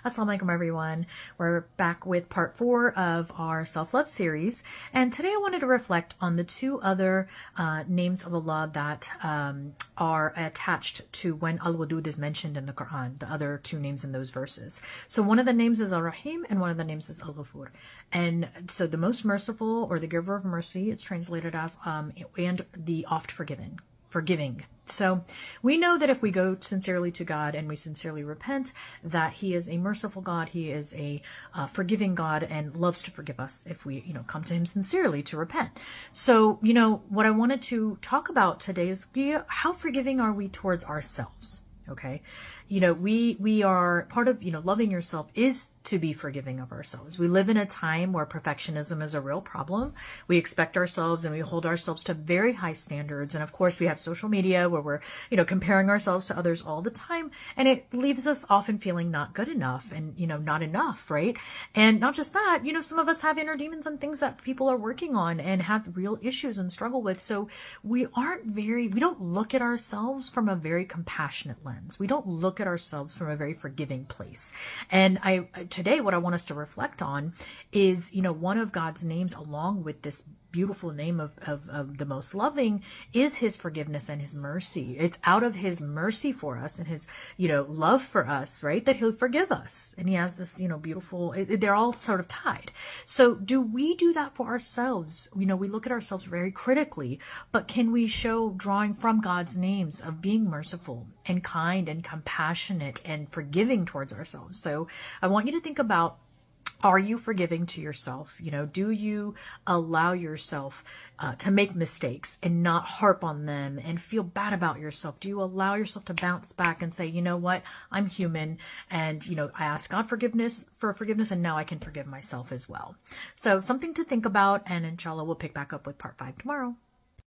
Assalamu alaikum everyone. We're back with part 4 of our self-love series, and today I wanted to reflect on the two other names of Allah that are attached to when Al-Wadud is mentioned in the Quran, the other two names in those verses. So one of the names is Al-Rahim and one of the names is Al-Ghafur. And so the most merciful, or the giver of mercy, it's translated as, and the oft forgiving. So we know that if we go sincerely to God and we sincerely repent, that He is a merciful God. He is a forgiving God and loves to forgive us if we, come to Him sincerely to repent. So, what I wanted to talk about today is how forgiving are we towards ourselves? Okay. We are part of, loving yourself is to be forgiving of ourselves. We live in a time where perfectionism is a real problem. We expect ourselves and we hold ourselves to very high standards. And of course we have social media where we're, comparing ourselves to others all the time. And it leaves us often feeling not good enough and, not enough, right? And not just that, some of us have inner demons and things that people are working on and have real issues and struggle with. So we don't look at ourselves from a very compassionate lens. We don't look at ourselves from a very forgiving place. And today, what I want us to reflect on is, one of God's names, along with this beautiful name of the most loving, is His forgiveness and His mercy. It's out of His mercy for us and His, love for us, right, that He'll forgive us. And He has this, beautiful, they're all sort of tied. So do we do that for ourselves? We look at ourselves very critically, but can we show, drawing from God's names, of being merciful and kind and compassionate and forgiving towards ourselves? So I want you to think about, are you forgiving to yourself? Do you allow yourself to make mistakes and not harp on them and feel bad about yourself? Do you allow yourself to bounce back and say, you know what, I'm human, and I asked God for forgiveness, and now I can forgive myself as well. So something to think about, and inshallah we'll pick back up with part 5 tomorrow.